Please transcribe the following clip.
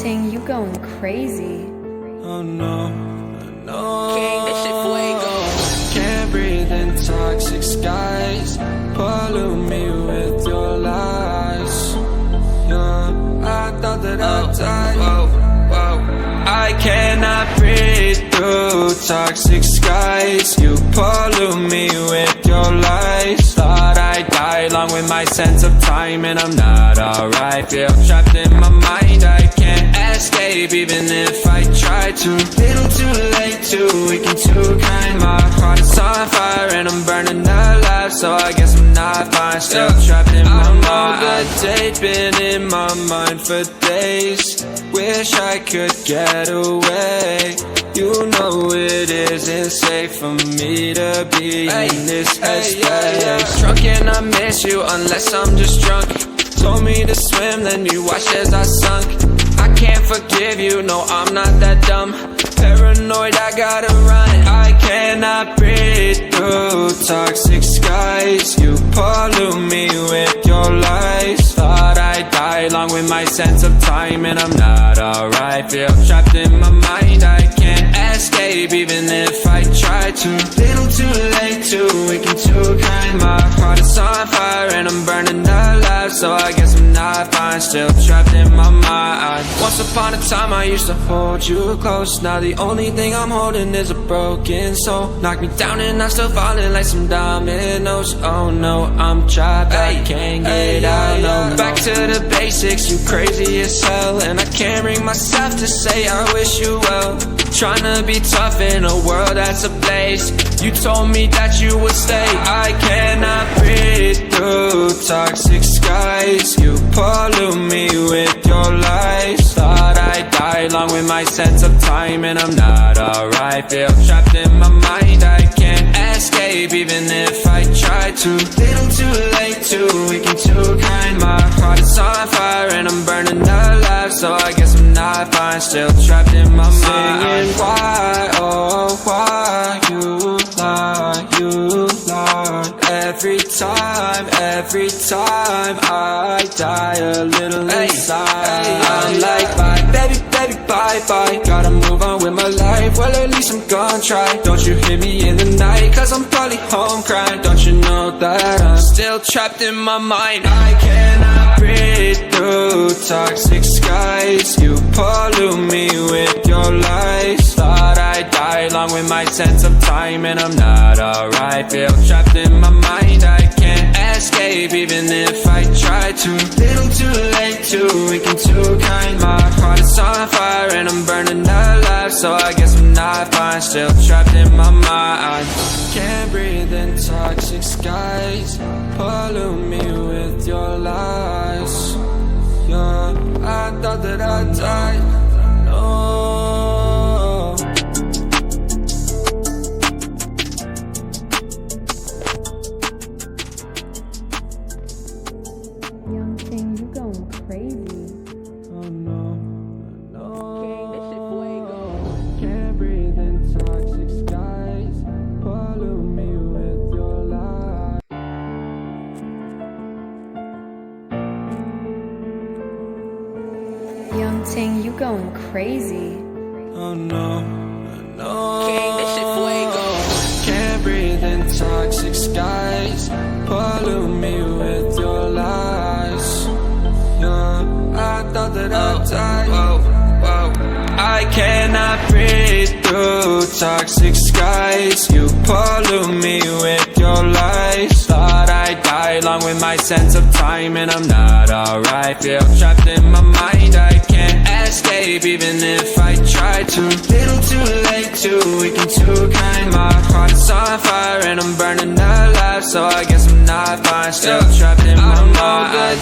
Ting, you going crazy. Oh no, no. King, this shit fuego. Can't breathe in toxic skies. Pollute me with your lies. Yeah, I thought that I'd die. I cannot breathe through toxic skies. You pollute me with your lies. Thought I'd die along with my sense of time, and I'm not alright. Feel trapped in my mind, I can't escape even if I try to. Little too late, too weak and too kind. My heart is on fire and I'm burning alive, so I guess I'm not fine. Still trapped in my mind. The date's been in my mind for days. Wish I could get away. You know it isn't safe for me to be in this headspace. Drunk and I miss you unless I'm just drunk. Told me to swim, then you watched as I sunk. I can't forgive you, no I'm not that dumb. Paranoid, I gotta run. I cannot breathe through toxic skies. You pollute me with your lies. Thought I'd die along with my sense of time, and I'm not alright. Feel trapped in my mind, I can't escape even if I try to. Little too late, too weak and too kind. My heart is on fire and I'm burning alive, so I guess I'm not fine. Still trapped in my mind. Once upon a time I used to hold you close. Now the only thing I'm holding is a broken soul. Knock me down and I'm still falling like some dominoes. Oh no, I'm trapped, I can't get out, no. Back to the basics, you crazy as hell, and I can't bring myself to say I wish you well. Tryna be tough in a world that's ablaze. You told me that you would stay. I cannot breathe through toxic skies. You pollute me with your lies. Thought I'd die along with my sense of time, and I'm not alright. Feel trapped in my mind, I can't escape even if I try to. Little too late, too weak and too kind. My heart is on fire and I'm burning alive, so I guess I'm not fine. Still trapped in my mind. Singing why, oh why you lie, you lie. Every time I die a little inside. I'm like bye, baby, bye. Gotta move on with my life, well at least I'm gonna try. Don't you hear me in the night, cause I'm probably home crying. Don't you know that I'm still trapped in my mind. I cannot breathe through toxic skies. You pollute me with your lies. Thought I'd die along with my sense of time, and I'm not alright. Feel trapped in my mind, I can't escape even if I try to. Little too late, too weak and too kind. My heart is on fire and I'm burning alive, so I guess I'm not fine. Still trapped in my mind. Can't breathe in toxic skies. Pollute me with your lies. Yeah, I thought that I'd die. No. Ting, you going crazy. Oh no, no. King, this shit fuego. Can't breathe in toxic skies. Pollute me with your lies. Young Ting, you going crazy. Oh no, no. King, this shit fuego. Can't breathe in toxic skies. Pollute me with your lies. Yeah, I thought that I'd die. I cannot breathe through toxic skies. You pollute me with your lies. Thought I'd die along with my sense of time, and I'm not alright. Feel trapped in my mind, I can't escape even if I try to. Little too late, too weak and too kind. My heart is on fire and I'm burning alive, so I guess I'm not fine. Still trapped in my mind.